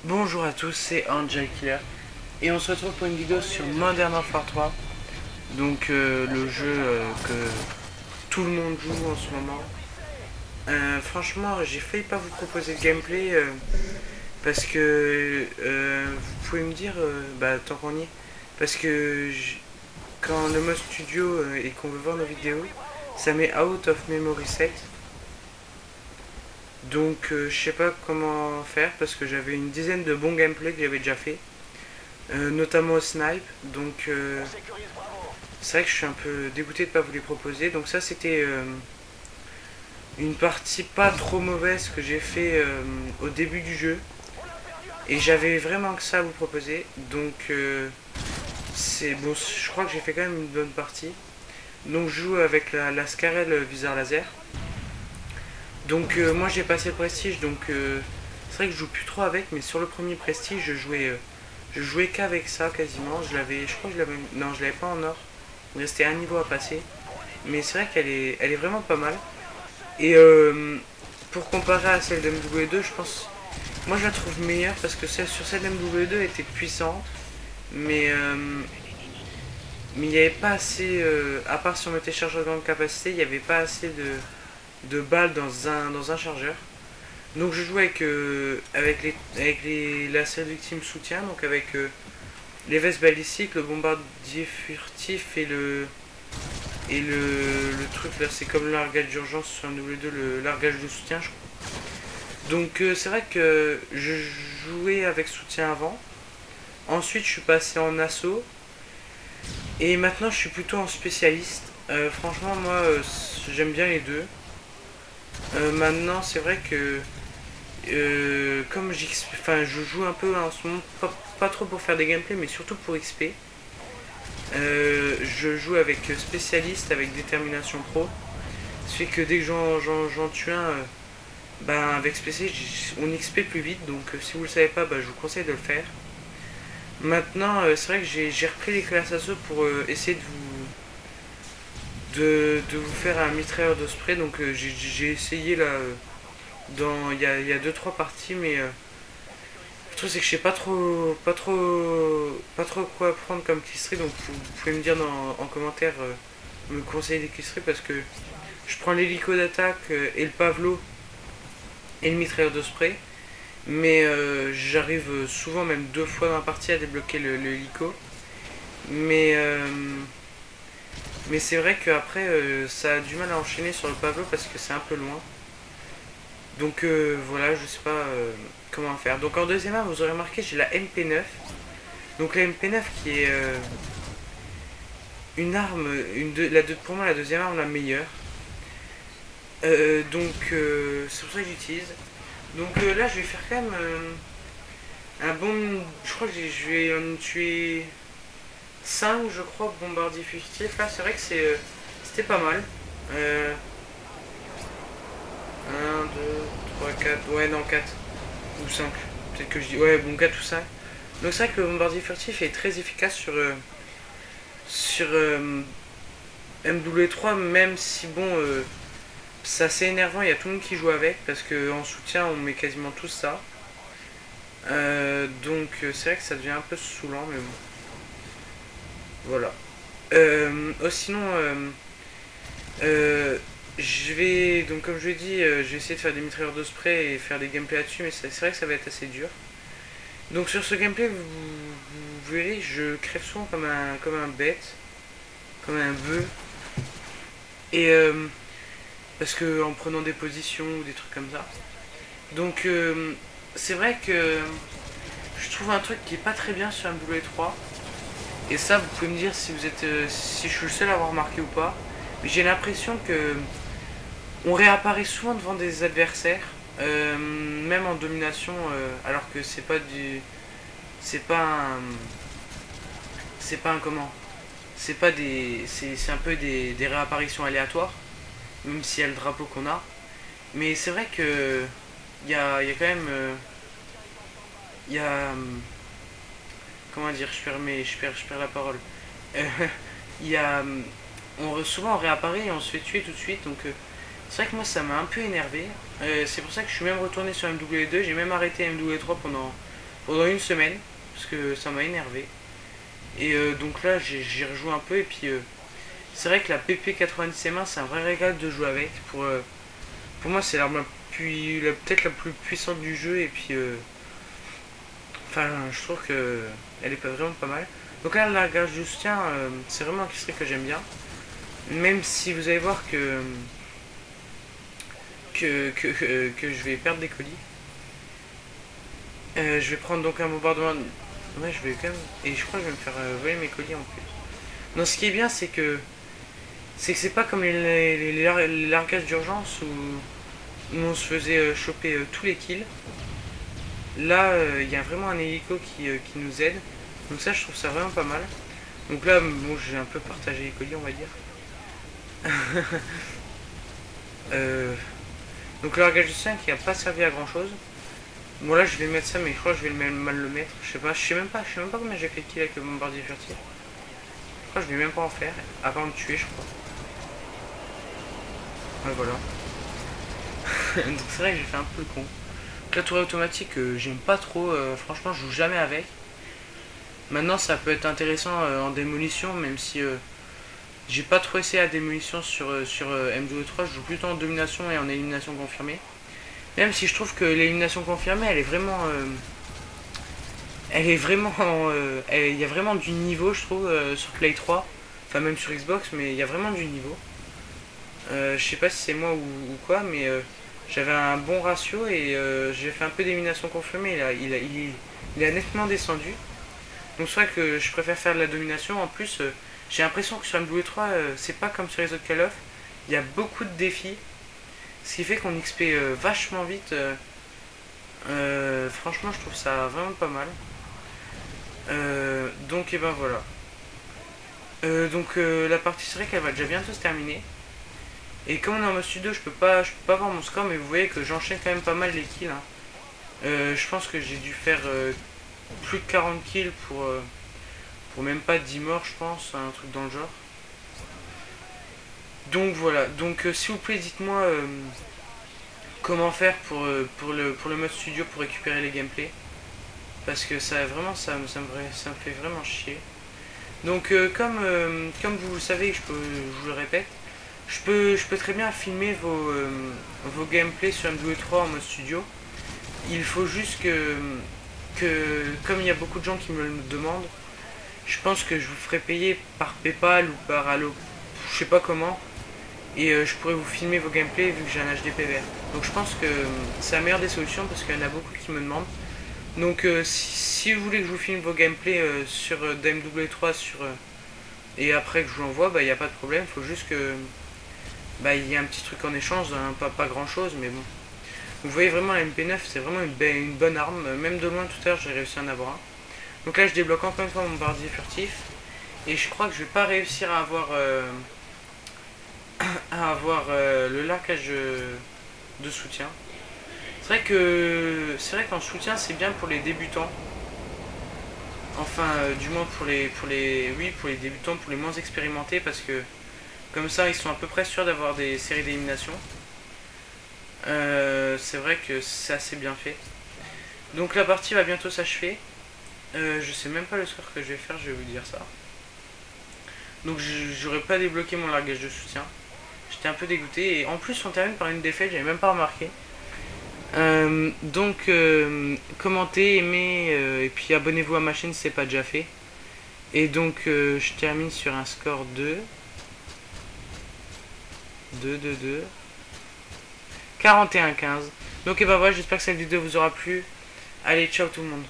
Bonjour à tous, c'est Angel Killer et on se retrouve pour une vidéo sur Modern Warfare 3, donc le jeu que tout le monde joue en ce moment. Franchement, j'ai failli pas vous proposer de gameplay parce que vous pouvez me dire, tant qu'on y est, parce que quand le mode studio et qu'on veut voir nos vidéos, ça met out of memory set. Donc je sais pas comment faire parce que j'avais une dizaine de bons gameplays que j'avais déjà fait. Notamment au snipe. Donc c'est vrai que je suis un peu dégoûté de ne pas vous les proposer. Donc ça c'était une partie pas trop mauvaise que j'ai fait au début du jeu. Et j'avais vraiment que ça à vous proposer. Donc c'est bon, je crois que j'ai fait quand même une bonne partie. Donc je joue avec la Scarel viseur laser. Donc moi j'ai passé le prestige. Donc c'est vrai que je joue plus trop avec. Mais sur le premier prestige je jouais qu'avec ça quasiment. Je crois que je l'avais, non, je l'avais pas en or. Il restait un niveau à passer. Mais c'est vrai elle est vraiment pas mal. Et pour comparer à celle d'MW2, je pense, moi je la trouve meilleure parce que celle sur celle d'MW2 était puissante, mais mais il n'y avait pas assez, à part si on mettait chargeur de grande capacité, il n'y avait pas assez de balles dans un chargeur. Donc je joue avec la sélective soutien, donc avec les vestes balistiques, le bombardier furtif et le truc là, c'est comme le largage d'urgence sur un W2, le largage de soutien, je crois. Donc c'est vrai que je jouais avec soutien avant. Ensuite je suis passé en assaut. Et maintenant je suis plutôt en spécialiste. Franchement moi j'aime bien les deux. Maintenant c'est vrai que comme je joue un peu en ce moment, pas trop pour faire des gameplays, mais surtout pour XP. Je joue avec spécialiste, avec détermination pro. Ce fait que dès que j'en tue un, avec spécialiste, on XP plus vite. Donc si vous le savez pas, je vous conseille de le faire. Maintenant, c'est vrai que j'ai repris les classes assaut pour essayer de vous faire un mitrailleur de spray. Donc j'ai essayé là, il y a 2-3 parties, mais le truc c'est que je sais pas trop quoi prendre comme killstreak. Donc vous pouvez me dire en commentaire, me conseiller des killstreaks parce que je prends l'hélico d'attaque et le pavlo et le mitrailleur de spray. Mais j'arrive souvent, même 2 fois dans la partie, à débloquer le hélico. Mais, mais c'est vrai qu'après, ça a du mal à enchaîner sur le pavlo parce que c'est un peu loin. Donc voilà, je sais pas comment faire. Donc en deuxième arme, vous aurez remarqué, j'ai la MP9. Donc la MP9 qui est une arme, pour moi la deuxième arme la meilleure. C'est pour ça que j'utilise. Donc là, je vais faire quand même un bon. Je crois que je vais en tuer 5 je crois, bombardiers fugitifs. Là, c'est vrai que c'était pas mal. 1, 2, 3, 4. Ouais, non, 4 ou 5. Peut-être que je dis. Ouais, bon, 4 ou 5. Donc, c'est vrai que le bombardier furtif est très efficace sur MW3, même si bon. C'est assez énervant, il y a tout le monde qui joue avec parce qu'en soutien on met quasiment tous ça. Donc c'est vrai que ça devient un peu saoulant, mais bon. Voilà. Sinon, je vais, donc comme je l'ai dit, je vais essayer de faire des mitrailleurs de spray et faire des gameplays là-dessus, mais c'est vrai que ça va être assez dur. Donc sur ce gameplay, vous verrez, je crève souvent comme un bête, comme un bœuf. Et parce que en prenant des positions ou des trucs comme ça. Donc c'est vrai que je trouve un truc qui est pas très bien sur MW3. Et ça, vous pouvez me dire si vous êtes, si je suis le seul à avoir remarqué ou pas. Mais j'ai l'impression que on réapparaît souvent devant des adversaires, même en domination, alors que c'est pas un, c'est pas un comment, c'est pas des, c'est un peu des réapparitions aléatoires, même s'il y a le drapeau qu'on a. Mais c'est vrai que il y a quand même, il y a, comment dire, je perds la parole. Euh, il y a, souvent on réapparaît et on se fait tuer tout de suite, donc c'est vrai que moi ça m'a un peu énervé. C'est pour ça que je suis même retourné sur MW2, j'ai même arrêté MW3 pendant une semaine, parce que ça m'a énervé. Et donc là, j'ai rejoué un peu, et puis c'est vrai que la PP90M1, c'est un vrai régal de jouer avec. Pour moi, c'est l'arme peut-être la plus puissante du jeu, et puis enfin, je trouve que elle est vraiment pas mal. Donc là, le largage de soutien, c'est vraiment un kill que j'aime bien. Même si vous allez voir que je vais perdre des colis. Je vais prendre donc un bombardement. Ouais, je vais quand même. Et je crois que je vais me faire voler mes colis en plus. Non, ce qui est bien, c'est pas comme les largages d'urgence où on se faisait choper tous les kills. Là, il y a vraiment un hélico qui nous aide. Donc ça, je trouve ça vraiment pas mal. Donc là, bon, j'ai un peu partagé les colis, on va dire. Donc le largage du 5 qui a pas servi à grand chose. Bon là je vais mettre ça mais je crois que je vais mal le mettre. Je sais même pas combien j'ai fait de kills avec le bombardier furtif. Je crois que je vais même pas en faire, à part me tuer je crois. Ouais voilà. Donc c'est vrai que j'ai fait un peu le con. La tour automatique j'aime pas trop, franchement je joue jamais avec. Maintenant ça peut être intéressant en démolition même si j'ai pas trop essayé la démolition sur M2E3, je joue plutôt en domination et en élimination confirmée. Même si je trouve que l'élimination confirmée, elle est vraiment... il y a vraiment du niveau, je trouve, sur Play 3. Enfin, même sur Xbox, mais il y a vraiment du niveau. Je sais pas si c'est moi ou quoi, mais j'avais un bon ratio et j'ai fait un peu d'élimination confirmée. Il a nettement descendu. Donc c'est vrai que je préfère faire de la domination. En plus, j'ai l'impression que sur MW3, c'est pas comme sur les autres Call of. Il y a beaucoup de défis. Ce qui fait qu'on XP vachement vite. Franchement, je trouve ça vraiment pas mal. Donc, et ben voilà. La partie, c'est vrai qu'elle va déjà bientôt se terminer. Et comme on est en mode studio, je peux pas voir mon score, mais vous voyez que j'enchaîne quand même pas mal les kills. Hein. Je pense que j'ai dû faire plus de 40 kills pour même pas 10 morts, je pense, un truc dans le genre. Donc voilà, donc s'il vous plaît, dites-moi comment faire pour le mode studio pour récupérer les gameplays. Parce que ça vraiment ça me fait vraiment chier. Donc comme vous le savez, je vous le répète, je peux très bien filmer vos gameplays sur MW3 en mode studio. Il faut juste que comme il y a beaucoup de gens qui me le demandent, je pense que je vous ferai payer par PayPal ou par Allo, je sais pas comment. Et je pourrais vous filmer vos gameplays vu que j'ai un HDP vert. Donc je pense que c'est la meilleure des solutions parce qu'il y en a beaucoup qui me demandent. Donc si vous voulez que je vous filme vos gameplays sur DMW3 et après que je vous l'envoie, il n'y a pas de problème. Il faut juste que il y ait un petit truc en échange, hein, pas grand chose, mais bon. Vous voyez vraiment la MP9, c'est vraiment une bonne arme. Même de loin tout à l'heure j'ai réussi à en avoir un. Donc là je débloque encore une fois mon bombardier furtif. Et je crois que je vais pas réussir à avoir... le largage de soutien. C'est vrai qu'en soutien c'est bien pour les débutants. Enfin du moins pour les débutants, pour les moins expérimentés parce que comme ça ils sont à peu près sûrs d'avoir des séries d'élimination. C'est vrai que c'est assez bien fait. Donc la partie va bientôt s'achever. Je sais même pas le score que je vais faire, je vais vous dire ça. Donc j'aurais pas débloqué mon largage de soutien. J'étais un peu dégoûté et en plus on termine par une défaite, j'avais même pas remarqué. Commentez, aimez et puis abonnez-vous à ma chaîne si c'est pas déjà fait. Et donc je termine sur un score de 41-15. Donc et bah voilà, j'espère que cette vidéo vous aura plu. Allez, ciao tout le monde.